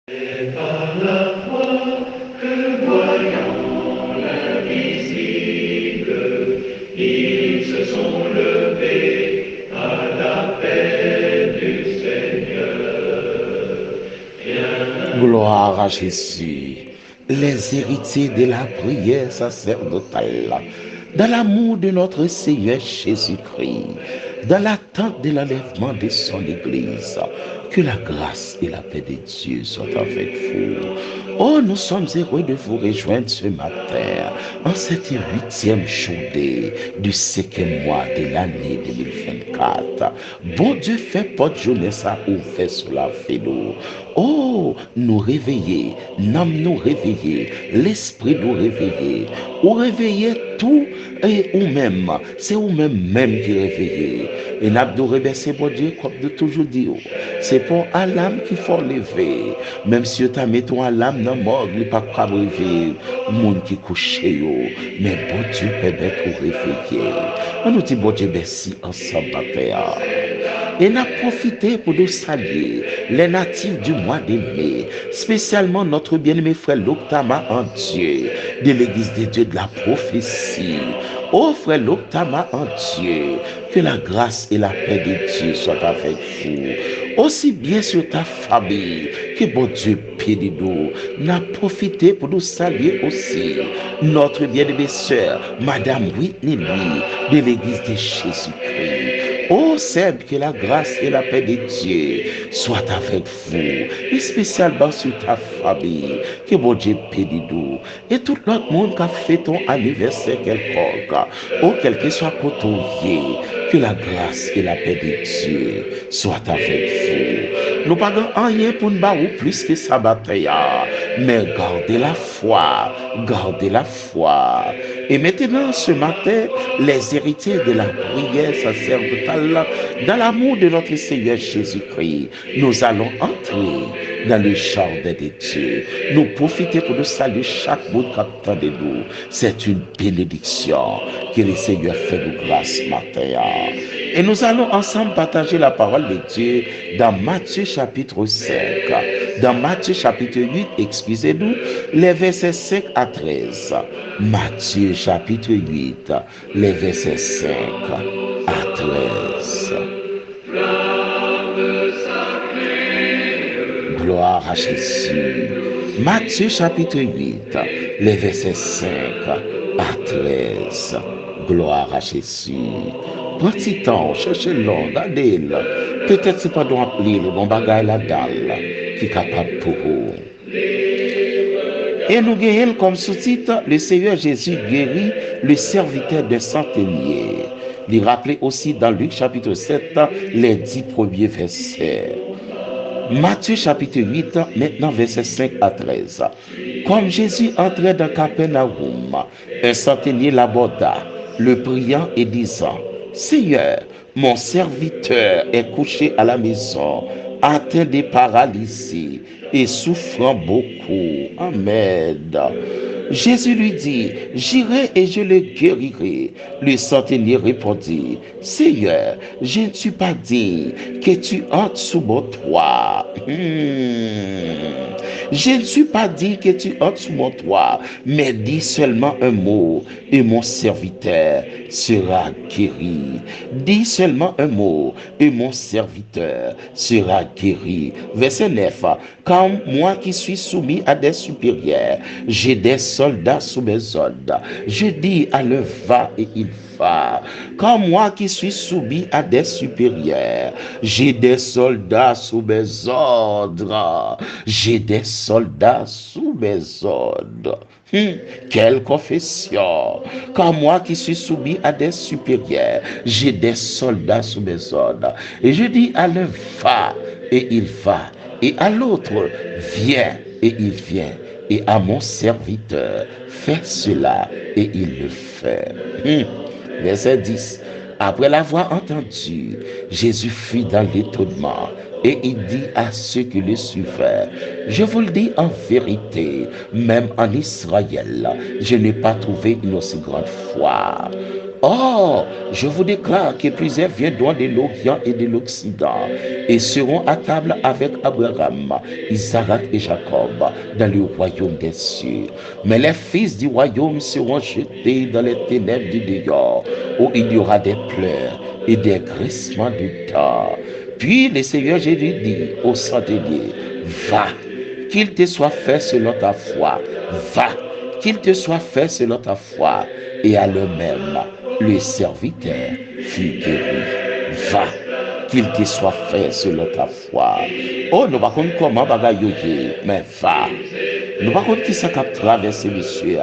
C'est par la foi que voyons l'invisible, ils se sont levés à l'appel du Seigneur. Gloire à Jésus, les héritiers de la prière sacerdotale, dans l'amour de notre Seigneur Jésus-Christ, dans l'attente de l'enlèvement de son Église, que la grâce et la paix de Dieu soient avec vous. Oh, nous sommes heureux de vous rejoindre ce matin, en cette 8e journée du 5e mois de l'année 2024. Bon Dieu fait porte jeunesse à ouvert sur la vélo. Oh, nous réveiller, l'âme nous réveiller, l'esprit nous réveiller, ou réveiller tout et ou même, c'est ou même qui réveiller. Et nous devons remercier bon Dieu comme de toujours dire, c'est pour l'âme qu'il faut lever. Même si tu as mis ton alarme dans le mort, il n'est pas capable de réveiller le monde qui couche. Mais bon Dieu permet pour réveiller. On nous dit bon Dieu merci ensemble, papa. Et n'a profité pour nous saluer les natifs du mois de mai, spécialement notre bien-aimé frère Loctama en Dieu, de l'église de Dieu de la prophétie. Oh frère Loctama en Dieu, que la grâce et la paix de Dieu soient avec vous. Aussi bien sur ta famille, que bon Dieu bénisse nous. N'a profité pour nous saluer aussi notre bien-aimée sœur, Madame Whitney Lee, de l'église de Jésus-Christ. Oh Seigneur, que la grâce et la paix de Dieu soient avec vous, et spécialement sur ta famille, que bon Dieu bénisse nous, et tout l'autre monde qui a fait ton anniversaire quelconque, ou quel que soit côtoyé, que la grâce et la paix de Dieu soient avec vous. Nous ne parlons rien pour nous battre plus que ça bataille, mais gardez la foi, gardez la foi. Et maintenant, ce matin, les héritiers de la prière sacerdotale, dans l'amour de notre Seigneur Jésus-Christ, nous allons entrer dans le jardin de Dieu. Nous profiter pour nous saluer chaque monde qui attend de nous. C'est une bénédiction que le Seigneur fait de grâce ce matin. Et nous allons ensemble partager la parole de Dieu dans Matthieu chapitre 5. Dans Matthieu chapitre 8, excusez-nous, les versets 5 à 13. Matthieu chapitre 8, les versets 5 à 13. Gloire à Jésus. Matthieu chapitre 8, les versets 5 à 13. Gloire à Jésus. Prends petit temps, cherchez-le, regardez-le. Peut-être c'est pas d'on appeler le bon bagage la dalle qui est capable pour vous. Et nous gagnons comme sous-titre, le Seigneur Jésus guérit le serviteur de centenier. Il rappelait aussi dans Luc chapitre 7, les 10 premiers versets. Matthieu chapitre 8, maintenant versets 5 à 13. Comme Jésus entrait dans Capernaum, un centenier l'aborda, le priant et disant, Seigneur, mon serviteur est couché à la maison, atteint de paralysie et souffrant beaucoup. Amen. Jésus lui dit, j'irai et je le guérirai. Le centenier répondit, Seigneur, je ne suis pas digne que tu entres sous mon toit. Je ne suis pas digne que tu entres sous mon toit, mais dis seulement un mot et mon serviteur sera guéri. Dis seulement un mot et mon serviteur sera guéri. Verset 9. Quand moi qui suis soumis à des supérieurs, j'ai des soldats sous mes ordres. Je dis à l'un va et il va. Quand moi qui suis soumis à des supérieurs, j'ai des soldats sous mes ordres. J'ai des soldats sous mes ordres. Quelle confession! Quand moi qui suis soumis à des supérieurs, j'ai des soldats sous mes ordres. Et je dis à l'un va et il va. Et à l'autre viens et il vient. Et à mon serviteur fais cela et il le fait. Verset 10. Après l'avoir entendu, Jésus fut dans l'étonnement et il dit à ceux qui le suivaient, je vous le dis en vérité, même en Israël, je n'ai pas trouvé une aussi grande foi. Or, je vous déclare que plusieurs viendront de l'Orient et de l'Occident et seront à table avec Abraham, Isaac et Jacob dans le royaume des cieux. Mais les fils du royaume seront jetés dans les ténèbres du dehors, où il y aura des pleurs et des grincements de dents. Puis le Seigneur Jésus dit au centenier, va, qu'il te soit fait selon ta foi. Va, qu'il te soit fait selon ta foi. Et à l'heure même, le serviteur fut guéri. Va, qu'il te soit fait selon ta foi. Oh, nous ne savons pas comment bagayoyer, mais va. Nous ne savons pas qui ça a traversé, monsieur.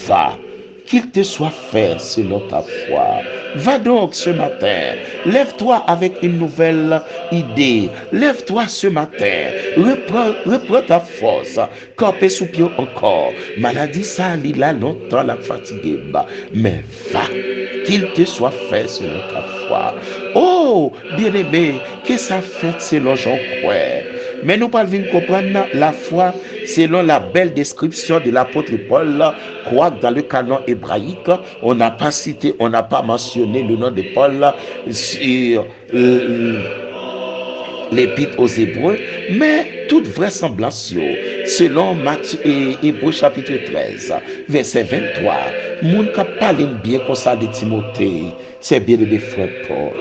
Va, qu'il te soit fait selon ta foi. Va donc ce matin, lève-toi avec une nouvelle idée. Lève-toi ce matin, reprends ta force. Campé sous pied encore. Maladie, ça, il a longtemps la fatigué. Mais va, qu'il te soit fait selon ta foi. Oh, bien-aimé, que ça fait selon j'en crois. Mais nous parlons de comprendre la foi selon la belle description de l'apôtre Paul, quoique dans le canon hébraïque, on n'a pas cité, on n'a pas mentionné le nom de Paul sur l'épître aux Hébreux, mais toute vraisemblance, selon Matthieu et Hébreux chapitre 13, verset 23, moun ka parle bien comme ça de Timothée, c'est bien le frère Paul.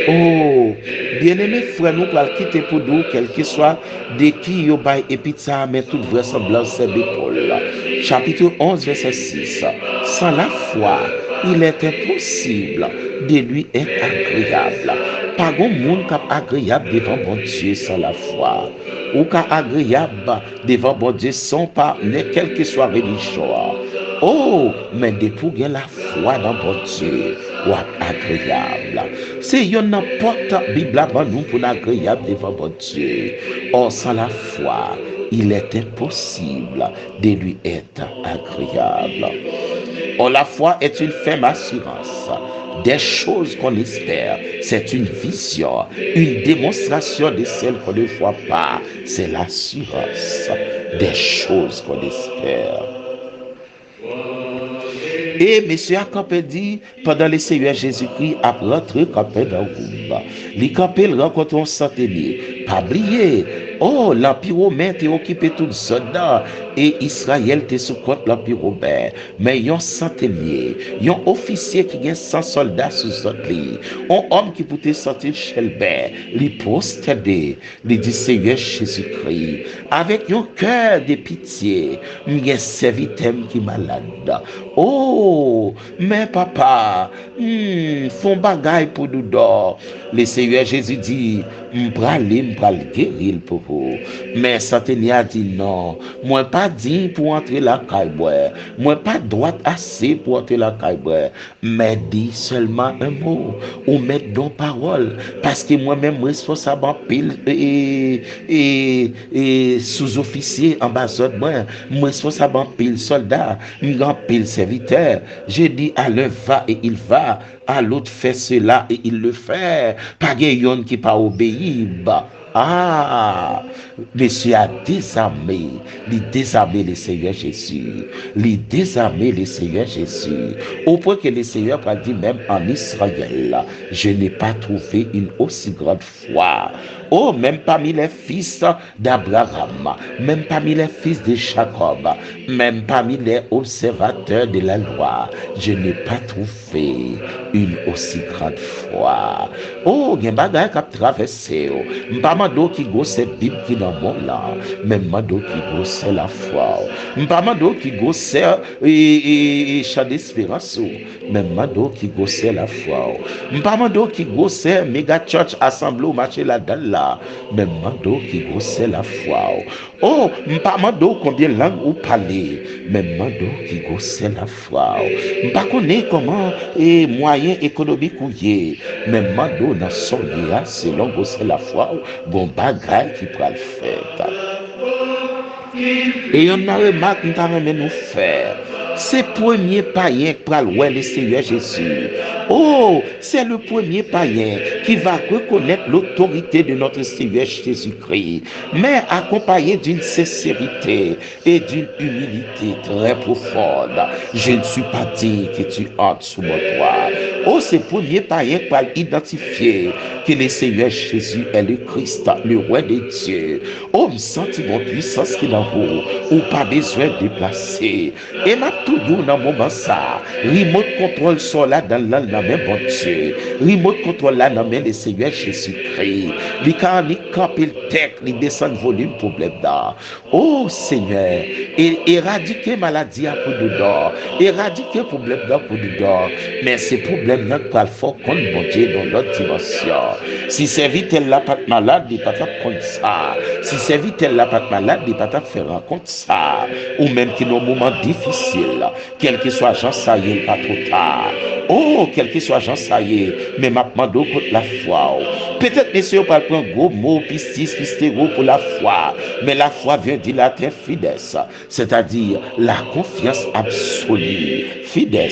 Oh, bien-aimé frère, nous allons quitter pour nous, quel que soit de qui yo bay épita, mais toute vraisemblance c'est de Paul. Chapitre 11, verset 6. Sans la foi, il est impossible de lui être agréable. Pas grand monde qui est agréable devant bon Dieu sans la foi. Ou qui est agréable devant bon Dieu sans pas, quelle que soit religion. Oh, mais depuis qu'il y a la foi dans bon Dieu, ou agréable. C'est n'importe Bible avant nous pour agréable devant bon Dieu. Or, sans la foi, il est impossible de lui être agréable. Or, la foi est une ferme assurance des choses qu'on espère. C'est une vision, une démonstration de celles qu'on ne voit pas. C'est l'assurance des choses qu'on espère. Et M. Campé dit, pendant le Seigneur Jésus-Christ a rentré Campé dans le groupe. Les Campé rencontrent un centenier. Pas oublier. Oh, l'Empire romain était occupé toute zone et Israël était sous compte l'Empire romain. Mais il y a un centenier, il y a un officier qui a 100 soldats sous zone. Un homme qui pouvait sortir chez le bain, lui postéder, lui dit Seigneur Jésus-Christ, avec un cœur de pitié, il y a un serviteur qui est malade. Oh, mais papa, font bagaille pour nous d'or. Le Seigneur Jésus dit, m'pral guérir pour vous. Mais centenier a dit non, moi pas digne pour entrer la caille, moi pas droit assez pour entrer la caille, mais dis seulement un mot, ou mettre dans parole, parce que moi-même responsable en pile et sous-officier ambassade, moi responsable en pile soldat, en pile serviteur, je dis à l'un va et il va, à l'autre fait cela et il le fait, pas gayon qui pas obéi. Ah, monsieur a désarmé le Seigneur Jésus, désarmé le Seigneur Jésus, au point que le Seigneur a dit même en Israël, je n'ai pas trouvé une aussi grande foi. Oh, même parmi les fils d'Abraham, même parmi les fils de Jacob, même parmi les observateurs de la loi, je n'ai pas trouvé une aussi grande foi. Oh, il y a un bagage qui a traversé. Pas mando qui gosse Bible qui dans mon là, même mando qui gosse la foi. Pas mando qui gosse chant d'espérance, même mando qui gosse la foi. Pas mando qui gosse méga church assemblée au marché là-dedans là, même mando qui gosse la foi. Oh, pas mando combien de langues ou parler, même mando qui gosse la foi. Pas connaît comment et moyen économique ou yé, même mando dans son lien selon gosse la foi. Bon bagay qui pourra le faire. Et on a remarqué nous faire. c'est premier païen pour le Seigneur Jésus. Oh, c'est le premier païen qui va reconnaître l'autorité de notre Seigneur Jésus-Christ, mais accompagné d'une sincérité et d'une humilité très profonde. Je ne suis pas dit que tu entres sous mon toit. Oh, c'est le premier païen pour identifier que le Seigneur Jésus est le Christ, le roi de Dieu. Oh, me senti mon puissance qui est dans vous, ou pas besoin de déplacer. Et m'a tout dit dans le moment ça, remote contrôle sont là dans la main bon Dieu. Remote contrôle là dans le Seigneur Jésus-Christ. Les quand il campe le tech, il descend volume problème là. Oh Seigneur, éradiquer maladie à coup de dehors, éradiquer problème là pour de dehors. Mais ces problèmes là qu'il faut qu'on bon Dieu dans l'autre dimension. Si serviteur là pas malade, il pas comme ça. Si serviteur là pas malade, il pas faire rencontre ça. Ou même qui dans un moment difficile, quel que soit Jean ça y est, pas trop tard. Oh, quel que soit Jean ça y est, mais m'a demandé contre la foi. Peut-être messieurs pas prendre gros mot pistis pistéro pour la foi, mais la foi vient dilater fides, c'est-à-dire la confiance absolue. Fides,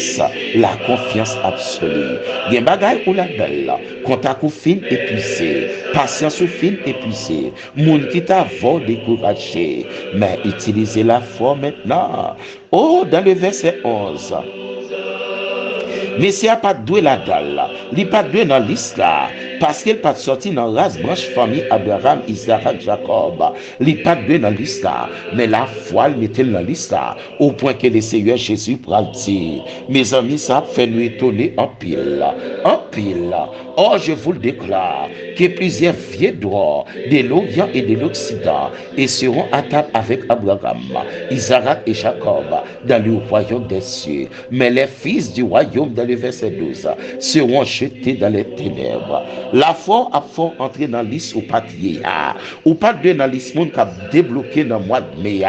la confiance absolue. Gen bagay ou la belle, contact ou fin épuisé, patience ou fin épuisé, moun qui t'a découragé, mais utilisez la foi maintenant. Oh, dans le verset 11. Mais si a pas doué la dalle, il pas doué dans liste là, parce qu'il pas sorti dans race branche famille Abraham, Isaac, Jacob. Il pas doué dans liste là, mais la foi il mettait dans liste là, au point que le Seigneur Jésus pral dire, mes amis, ça fait nous étonner en pile, en pile. Or je vous le déclare que plusieurs vieux droits de l'Orient et de l'Occident et seront à table avec Abraham, Isaac et Jacob dans le royaume des cieux, mais les fils du royaume dans le verset 12 seront jetés dans les ténèbres. La foi a fort entrer dans l'is ou pas ou pas de dans l'is monde qui a débloqué dans le mois de mai,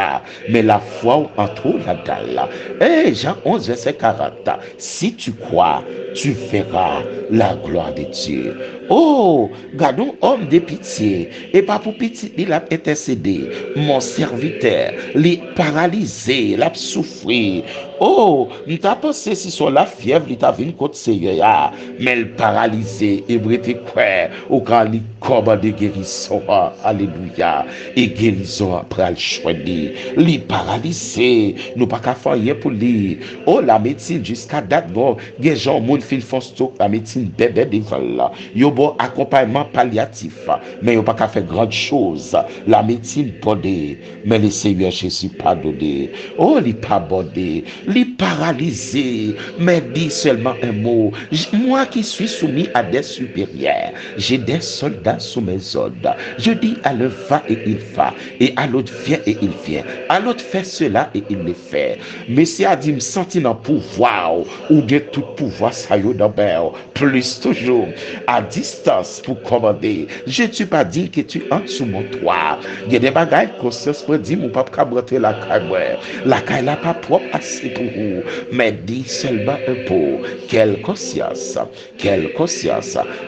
mais la foi entre la dalle. Et Jean 11 verset 40, si tu crois, tu verras la gloire de Dieu. Oh, gardons homme de pitié, et pas pour pitié, il a intercédé, mon serviteur, les paralysé, il a souffert. Oh, il t'a pensé si sur la fièvre, il t'a vu une côte Seigneur, mais le paralysé, et brûlé quoi, au grand lit comme de guérison, alléluia, et guérison après le choisir, les paralysé, nous pas qu'à faire rien pour lui. Oh, la médecine jusqu'à date, bon, les gens, moun fin font stock, la médecine bébé devant là, yo bon accompagnement palliatif, mais yo pas qu'à faire grande chose, la médecine bondée, mais le Seigneur Jésus pardonné. Oh, il pas bondé, les paralysés, mais dit seulement un mot. Moi qui suis soumis à des supérieurs, j'ai des soldats sous mes ordres. Je dis à l'un va et il va, et à l'autre viens et il vient. À l'autre fait cela et il le fait. Monsieur a dit me sentir dans pouvoir ou de tout pouvoir ça y est dans plus toujours à distance pour commander. Je ne suis pas dit que tu entres sous mon toit. Il y a des bagailles conscience pour dire mon papa broter la caille. La caille n'a pas propre assez pour vous, mais dis seulement un peu. Quelle conscience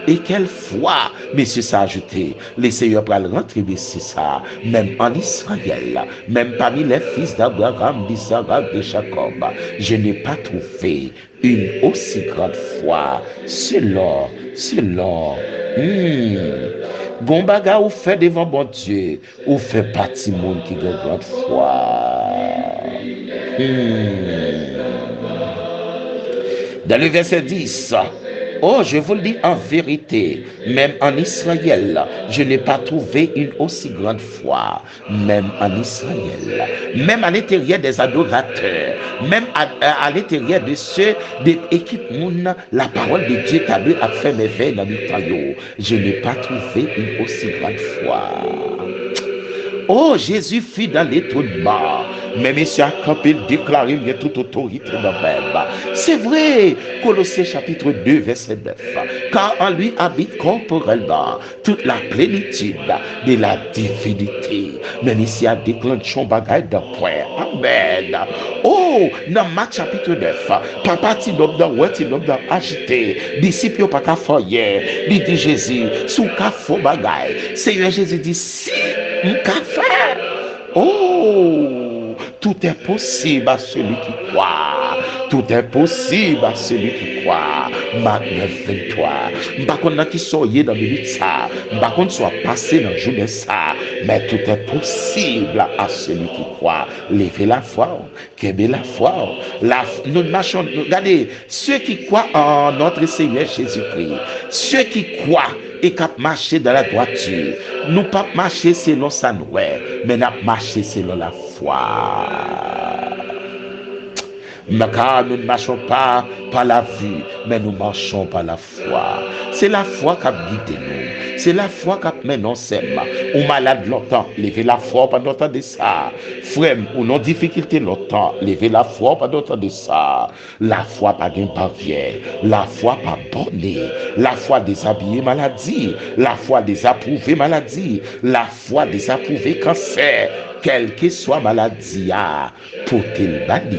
et quelle foi. Monsieur ça ajouté, le Seigneur va le rentrer, c'est ça, même en Israël, même parmi les fils d'Abraham, d'Isaac, de Jacob, je n'ai pas trouvé une aussi grande foi selon bon baga ou fait devant bon Dieu ou fait partie monde qui a grande foi. Dans le verset 10, oh, je vous le dis en vérité, même en Israël, je n'ai pas trouvé une aussi grande foi, même en Israël, même à l'intérieur des adorateurs, même à l'intérieur de ceux des équipes moun, la parole de Dieu t'a a fait mes veilles dans le taillot. Je n'ai pas trouvé une aussi grande foi. Oh, Jésus fut dans l'étonnement. Mais monsieur a campé, déclaré, il y a toute autorité dans le verbe. C'est vrai, Colossiens chapitre 2, verset 9. Car en lui habite corporellement toute la plénitude de la divinité. Mais ici a déclenché son bagage d'un point. Amen. Oh, dans Marc chapitre 9, papa ti l'homme dans ouais, ti l'homme dans agité. Disciples pas qu'à foyer. Il dit Jésus, sous qu'à faux bagage. Seigneur Jésus dit, si, m'ka faire. Oh, Tout est possible à celui qui croit. Tout est possible à celui qui croit. Marc 9, 23. Par contre, qui soyez dans minute ça. Par contre, soit passé dans journée ça. Mais tout est possible à celui qui croit. Levez la foi. Québé la foi. Nous marchons. Regardez, ceux qui croient en notre Seigneur Jésus-Christ. Ceux qui croient et qui marcher dans la droiture. Nous pas marcher selon sa nouvelle, mais nous marcher selon la foi. Car nous ne marchons pas par la vue, mais nous marchons par la foi. C'est la foi qui a guidé nous. C'est la foi qui a mené nos sèmes. Ou malade longtemps, levez la foi pendant temps de ça. Frère, ou non difficulté longtemps, levez la foi pendant temps de ça. La foi pas d'un barrière. La foi pas bornée. La foi déshabillée maladie. La foi désapprouvé maladie. La foi désapprouvé cancer. Quelle que soit maladie, portez le banni.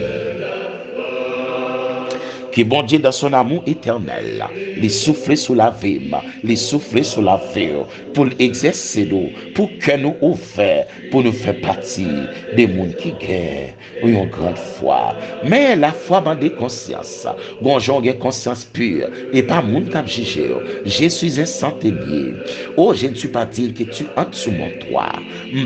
Que bon Dieu dans son amour éternel, les souffler sous la vie, les souffler sous la vie, pour exercer nous, pour que nous ouverts, pour nous faire partie des mondes qui gagnent, ou une grande foi. Mais la foi m'a des consciences, bon j'ai conscience pure, et pas monde qui juge. Je suis un centenier. Oh, je ne suis pas digne que tu entres sous mon toit.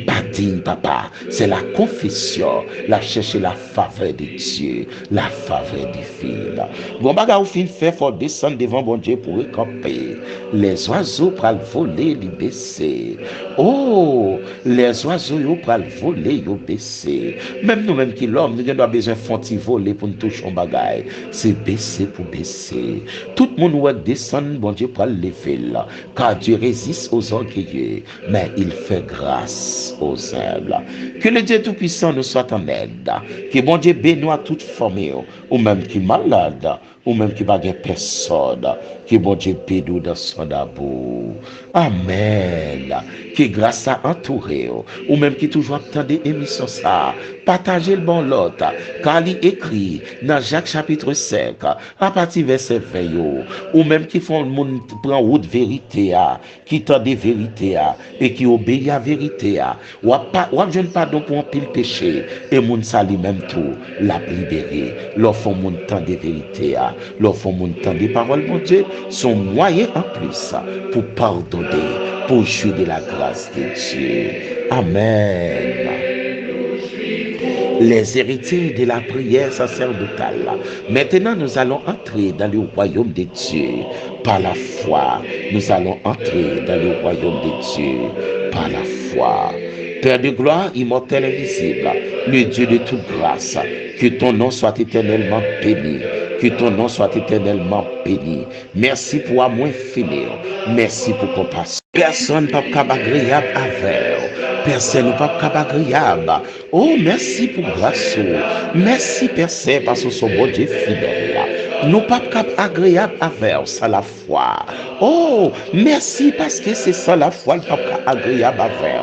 Pas digne, papa. C'est la confession, la chercher la faveur de Dieu, la faveur divine. Bon baga ou fin fait faut descendre devant bon Dieu pour camper. Les oiseaux pral voler, li baisser. Oh, les oiseaux yo pral voler, yo baisser. Même nous même qui l'homme, nous avons besoin de voler pour nous toucher un bagage. C'est baisser pour baisser. Tout le monde va descendre, bon Dieu pral lever là. Car Dieu résiste aux orgueilleux, mais il fait grâce aux humbles. Que le Dieu Tout-Puissant nous soit en aide. Que bon Dieu bénisse à toute famille, ou même qui malade, ou même qui bague personne, que bon Dieu bénisse dans son amour. Amen. Que grâce à entourer, ou même qui toujours attend des émissions ça, partagez le bon lot, car il écrit dans Jacques chapitre 5, à partir verset 20, ou même qui font le monde prend route vérité, qui tend des vérités, et qui obéit à vérité, ou jeune pardon pour un pile péché, et moun sali même tout, la libéré, leur font moun temps des vérités, leur font moun temps des paroles, mon Dieu, sont moyens en plus pour pardonner, pour jouir de la grâce de Dieu. Amen. Les héritiers de la prière sacerdotale. Maintenant, nous allons entrer dans le royaume de Dieu par la foi. Nous allons entrer dans le royaume de Dieu par la foi. Père de gloire, immortel, invisible, le Dieu de toute grâce, que ton nom soit éternellement béni. Que ton nom soit éternellement béni. Merci pour amour infini. Merci pour compassion. Personne ne peut pas agréable avec. Personne ne peut pas agréable. Oh, merci pour grâce. Merci, Père Saint, parce que son bon Dieu fidèle. Nous pas agréable avec ça la foi. Oh, merci parce que c'est ça la foi, le pas agréable avec.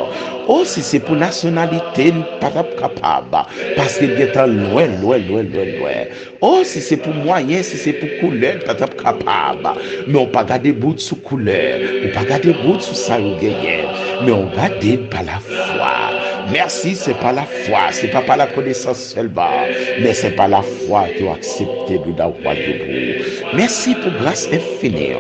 Oh, si c'est pour nationalité, nous pas capable. Parce qu'il est loin. Oh, si c'est pour moyen, si c'est pour couleur, nous pas capable. Mais on pas garder bout sous couleur, on pas garder bout sous ça mais on garde par la foi. Merci, c'est pas la foi, c'est pas par la connaissance seulement, mais c'est par la foi que tu as accepté de dans le royaume. Merci pour grâce infinie.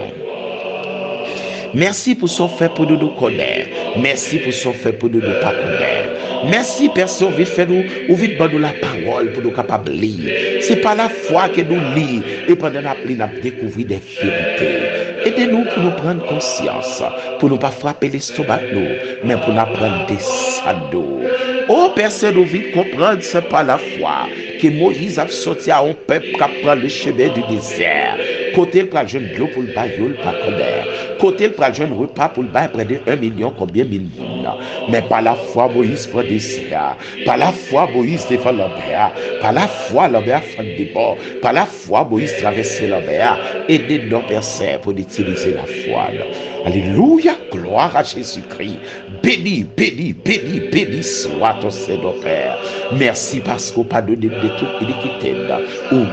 Merci pour son fait pour nous connaître. Merci pour son fait pour nous pas connaître. Merci, personne vite faire nous, ou vite donner la parole pour nous capables de lire. C'est pas la foi que nous lisons et pendant la pluie, nous découvrons des vérités. Aidez-nous pour nous prendre conscience, pour ne pas frapper l'estomac, mais pour nous prendre des sados. Oh, personne nous vite comprendre, c'est pas la foi que Moïse a sorti à un peuple qui prend le chemin du désert. Côté le jeune de l'eau pour le baillot, pas connaître. Côté le jeune repas pour le bail près de 1 million, combien mille. Mais par la foi, Moïse prend des désert. Par la foi, Moïse défend la mer. Par la foi, la mer fait des bords. Par la foi, Moïse traverse la mer. Aidez-nous, Père Saint, pour utiliser la foi. Alléluia, gloire à Jésus-Christ. Béni soit ton Seigneur Père. Merci parce qu'on pas donné de toute iniquité. Ou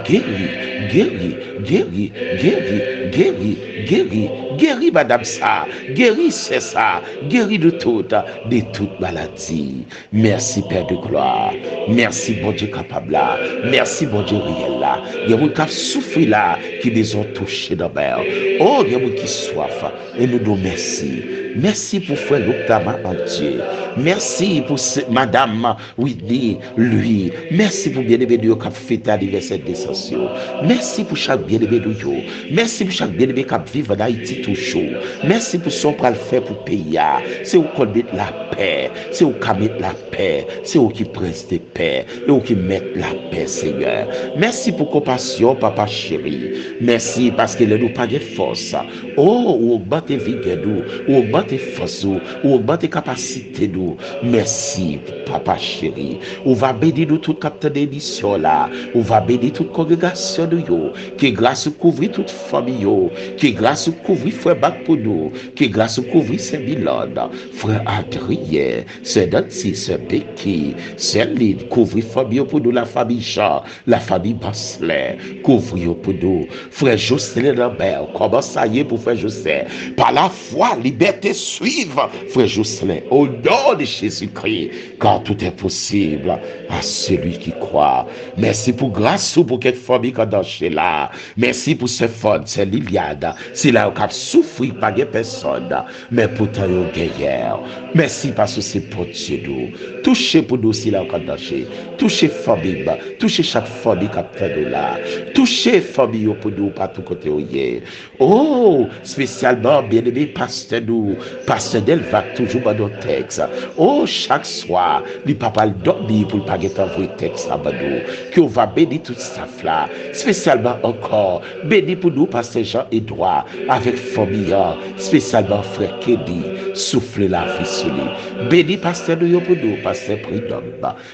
guéris, madame ça. Guéris, c'est ça. Guéris de tout. de toute maladie. Merci Père de gloire. Merci bon Dieu capable là. Merci bon Dieu réel là. Il y a qui souffert là, qui les ont touchés dans mer. Oh, il y a qui soif. Et nous disons merci. Merci pour frère Luctama en Dieu. Merci pour madame Whitney, lui. Merci pour bien-aimé Dieu qui a fêté l'anniversaire des sociaux. Merci pour chaque bien-aimé Dieu. Merci pour chaque bien-aimé qui vit en Haïti toujours. Merci pour son bras le faire pour payer. C'est où qu'on met la paix. C'est où qu'on met la paix. C'est où qui presse des paix. Et où qui met la paix, Seigneur. Merci pour compassion, papa chéri. Merci parce que nous pas de force. Oh, ou augmente vigueur nous, ou augmente force nous, ou augmente capacité nous. Merci, papa chéri. On va bénir nous tout capteur d'émission là. On va bénir toute congrégation de yo. Que grâce couvrir toute famille yo. Que grâce couvrir frère Bac pour nous. Que grâce couvrir Saint-Milon. Frère Adrien, Sœur Dancy, Sœur Becky, Sœur Lynn, couvrir famille pour nous, la famille Jean, la famille Basselet, couvrir pour nous. Frère Jocelyn Lambert, comment ça y est pour frère Jocelyn? Par la foi, liberté suive, frère Jocelyn, au nom de Jésus-Christ, car tout est possible à celui qui croit. Merci pour grâce pour cette famille qui a dansé là. Merci pour ce fond, c'est Liliade. C'est là où a souffert par des personnes, mais pourtant il y a guerre. Merci parce que c'est pour Dieu nous. Touchez pour nous si là où a dansé. Touchez famille, touchez chaque famille qui a fait de là. Touchez famille pour nous par tout côté où il est. Oh, spécialement bien-aimé pasteur nous, pasteur Delva toujours dans nos textes. Oh, chaque soir, le papa le dormit pour ne pas être envoyé texte à nous. Qu'on va bénir tout ça là. Spécialement encore, béni pour nous pasteur Jean-Edouard avec famille, spécialement frère Kelly, souffle la vie sur lui. Béni pasteur nous pour nous, pasteur Prudhomme,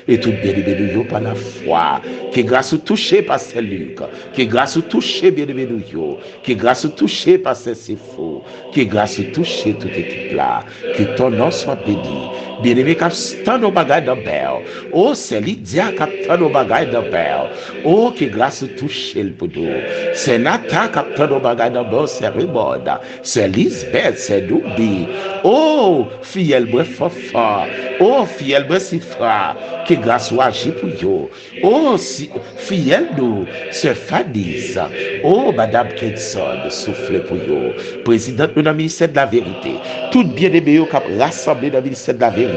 et tout bien-aimé nous par la foi. Que grâce touché pasteur Luc, que grâce touché bien-aimé nous, que grâce touché pasteur Sifo, que grâce touché toute équipe là. Que ton nom soit béni. Bien-aimé, captant nos bagages dans Belle. Oh, c'est Lydia, captant nos bagages dans Belle. Oh, que grâce touche le poudou. C'est Nathan, captant nos bagages dans Belle, c'est Raymond. C'est Lisbeth, c'est Doubi. Oh, fille, bref, fort. Oh, fille, bref, si frère. Que grâce soit agir pour yo. Oh, si, fille, nous, c'est Fadis. Oh, madame Kenson, souffle pour yo. Présidente de notre ministère de la vérité. Tout bien-aimé, qui a rassemblé dans le ministère de la vérité.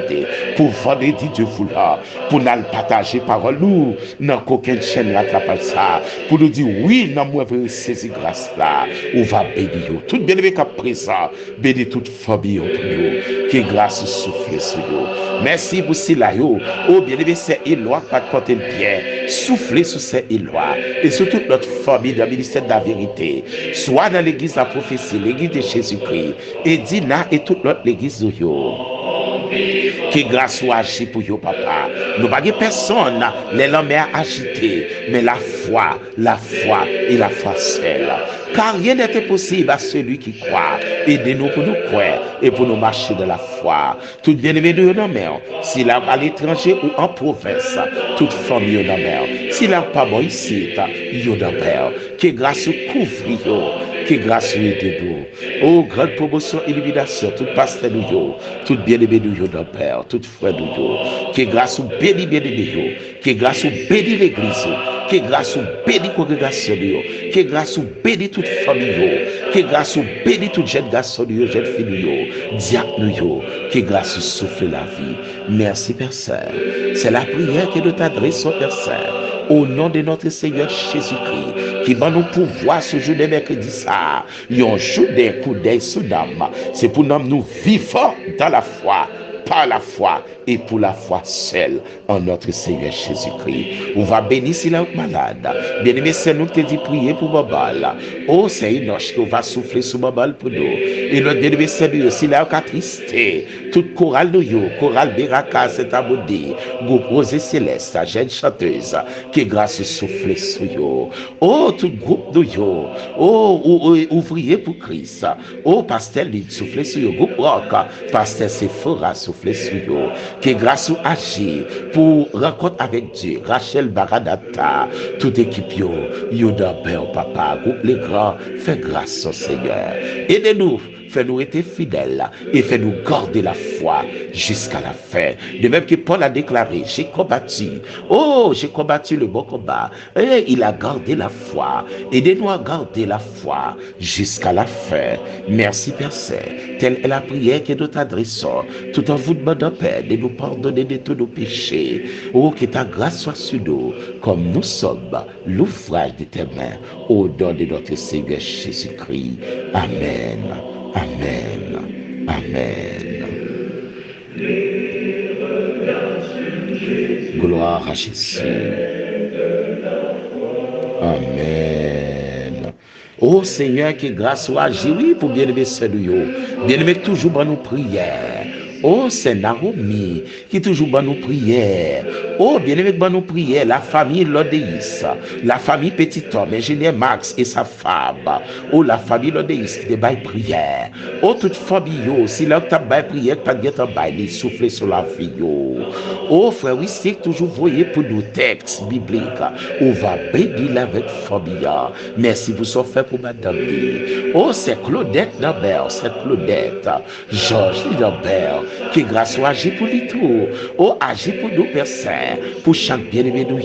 Pour vendredi Dieu vouloir, pour nous partager parole nous, dans aucune chaîne rattrapage ça, pour nous dire oui, dans moi veut saisir grâce là, on va bénir tout bien-aimé qui présent, bénir toute famille pour nous, que grâce souffle sur nous. Merci pour cela yo, oh bien-aimé c'est Éloi pas porter le bien, souffler sur ces Éloi et sur toute notre famille dans le ministère de la vérité, soit dans l'église de la prophétie, l'église de Jésus-Christ, et Dina et toute notre l'église de yo. Que grâce soit agir pour yo papa. Nous pas personne les langues agitées, mais la foi et la foi seule. Car rien n'est impossible à celui qui croit. Aidez-nous pour nous croire et pour nous marcher dans la foi. Tout bien-aimé de nos mères, s'il est à l'étranger ou en province, toute famille de nos mères, s'il n'est pas bon ici, il y a mère. Que grâce couvre yo. Que grâce lui de nous. Oh, grande promotion, illumination, tout pasteur nous yo, tout bien-aimé nous yo dans Père, tout frère nous yo. Que grâce ou béni bien-aimé yo, que grâce ou béni l'église, que grâce ou béni congrégation yo, que grâce ou béni toute famille yo, que grâce ou béni toute jeune garçon yo, jeune fille yo, diacre yo, que grâce ou souffle la vie. Merci Père Saint. C'est la prière que nous t'adressons Père Saint. Au nom de notre Seigneur Jésus-Christ, qui va nous pouvoir ce jour de mercredi ça, yon jour des coups d'œil sous d'âme. C'est pour nous vivre dans la foi, par la foi et pour la foi seule en notre Seigneur Jésus-Christ. On va bénir s'il est malade. Bien-aimé, c'est nous qui te dit prier pour Babal. Oh, c'est une noche qui va souffler sur Babal pour nous. Et notre bien-aimé, c'est lui aussi, là, qui a tristé. Toute chorale de yo, chorale Beraka, c'est aboudi. Groupe Rosé Céleste, jeune chanteuse, qui grâce souffle sur yo. Oh, tout groupe de yo. Oh, ouvrier pour Christ. Oh, pasteur, il souffle sur yo. Groupe Rock, pasteur Sephora souffle sur yo. Que grâce ou agir pour rencontre avec Dieu, Rachel Baradata, toute équipe yo d'Ambert, papa, groupe les grands, fais grâce au Seigneur. Aidez-nous, fais-nous être fidèles et fais-nous garder la foi jusqu'à la fin. De même que Paul a déclaré, j'ai combattu le bon combat, et il a gardé la foi. Aidez-nous à garder la foi jusqu'à la fin. Merci Père Saint. Telle est la prière que nous t'adressons, tout en vous demandant, Père, de nous pardonner de tous nos péchés. Oh, que ta grâce soit sur nous, comme nous sommes l'ouvrage de tes mains, au nom de notre Seigneur Jésus-Christ. Amen. Amen. Amen. Gloire à Jésus. Amen. Oh Seigneur, que grâce soit agi, oui, pour bien-aimer Seigneur. Bien-aimer toujours dans nos prières. Oh, c'est Naomi qui toujours dans nos prières. Oh, bien-aimé, dans nos prières, la famille Lodéis, la famille Petit Homme, ingénieur Max et sa femme. Oh, la famille Lodéis qui te baille prière. Oh, toute famille, si là tu as baille prière, tu as dit baille, souffler sur la vie. Oh, frère, oui, c'est toujours voyez pour nos textes bibliques. On va bénir avec famille. Merci pour ce fait pour madame. Oh, c'est Claudette Nambert, c'est Claudette, Georges Nambert. Que grâce soit agir pour les tout. Oh, agir pour nous, Père Saint, pour chaque bien-aimé nous.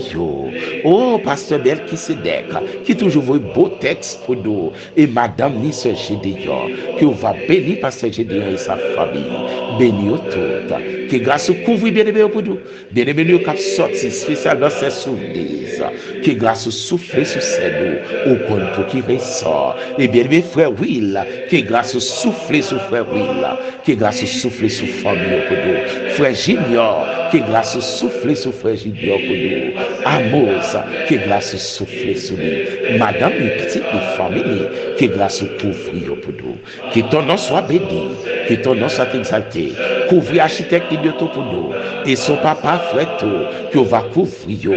Oh, Pasteur Belkisedek, qui toujours voit beau texte pour nous. Et Madame Nice Gédéon, qui va bénir Pasteur Gédéon et sa famille. Bénis toutes. Que grâce couvre bien-aimé pour nous. Bien-aimé nous qui sorti spécialement ces souvenirs. Que grâce souffle sur ces nous. Au compte pour qui ressort. Et bien-aimé frère Will, que grâce souffle sur frère Will. Que grâce souffle sur famille pour nous. Frère Junior, que grâce souffle sur frère Junior pour nous. Amos, que grâce souffle sur nous. Madame, les petites familles, que grâce couvre pour nous. Que ton nom soit béni, que ton nom soit exalté. Couvrir architecte de tout pour nous. Et son papa, frère, que va couvrir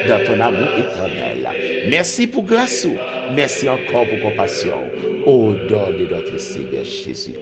dans ton amour éternel. Merci pour grâce, merci encore pour compassion. Au nom de notre Seigneur Jésus-Christ.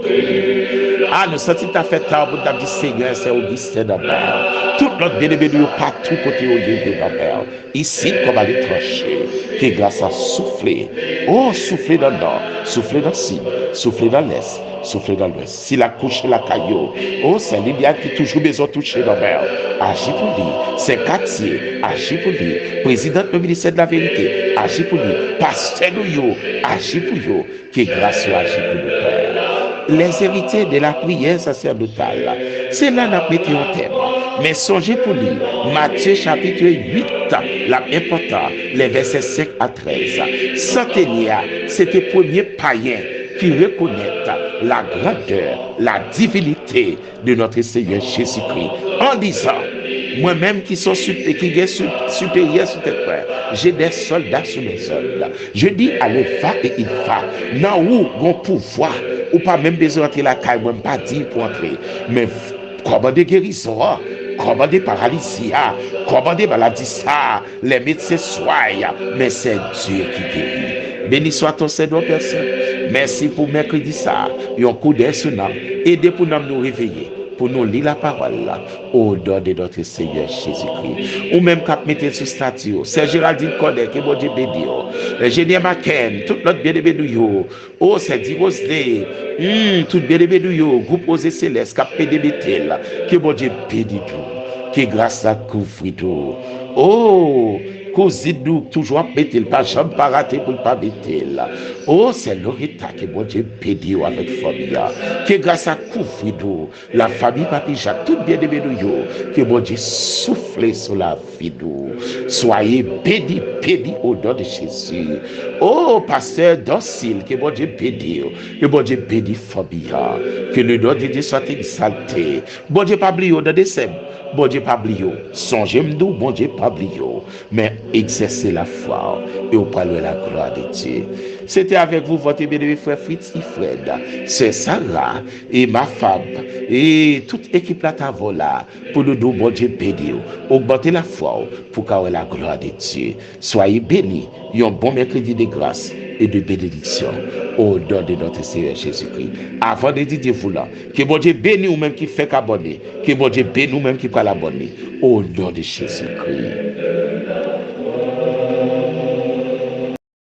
Ah, nous sentons ta fête à bout de Seigneur, c'est Augustin d'Ambert. Tout notre bien-aimé, partout côté au lieu d'Ambert. Ici, comme à l'étranger, que grâce à souffler. Oh, souffler dans le nord, souffler dans le sud, souffler dans l'est, souffler dans l'ouest. Si la couche la caillou, oh, c'est Liliane qui toujours besoin de toucher d'Ambert. Agis pour lui. C'est Cathy, agis pour lui. Présidente du ministère de la vérité, agis pour lui. Pasteur nous, agis pour lui. Que grâce soit agis pour nous, Père. Les héritiers de la prière sacerdotale, c'est là qu'on mettait au thème. Mais songez pour lui, Matthieu chapitre 8, l'important, les versets 5 à 13. Centénia, c'était le premier païen qui reconnaît la grandeur, la divinité de notre Seigneur Jésus-Christ. En disant, moi-même qui sont supérieurs sur tes frères, j'ai des soldats sous mes ordres. Je dis à le va et il va. Non, où mon pouvoir, ou pas même besoin d'entrer la caille, même pas dire pour entrer. Mais commander guérison, commander paralysie, commander maladie, ça, les médecins soignent, mais c'est Dieu qui guérit. Béni soit ton Seigneur, personne. Merci pour mercredi ça. Et un coup d'œil sur nous. Aidez pour nous réveiller. Pour nous lire la parole là, au nom de notre Seigneur Jésus-Christ. Ou même quand mettez sur statut, c'est Géraldine Codet, qui bon Dieu béni. Génie Maken, tout notre bien-aimé nous. Oh, c'est Dirosé, tout bien-aimé nous. Groupe Osé Céleste, qui a pédébété là, qui bon Dieu béni tout. Qui grâce à couvre tout. Oh, Cosidou, toujours pété, pas jamais pas raté pour ne pas péter là. Oh, c'est l'orita que bon Dieu béni avec famille. Que grâce à Koufridou, la famille Papi Jacques, tout bien aimé nous, que bon Dieu souffle sur la vie nous. Soyez bénis, bénis au nom de Jésus. Oh, pasteur docile, que bon Dieu béni, que bon Dieu béni famille. Que le nom de Dieu soit exalté. Bon Dieu pas oublié dans des sèmes. Bon Dieu pas oublié. Songez-nous, bon Dieu pas oublié. Mais exercez la foi et au palais la gloire de Dieu. C'était avec vous votre bien-aimé frère Fritz Ifred, c'est Sarah et ma femme et toute équipe là là pour nous dire bon Dieu béni, augmenter la foi pour qu'au la gloire de Dieu. Soyez bénis, un bon mercredi de grâce et de bénédiction au nom de notre Seigneur Jésus-Christ. Avant de dire vous là, que bon Dieu bénisse ou même qui fait qu'abonner, que bon Dieu bénisse ou même qui prend l'abonner au nom de Jésus-Christ.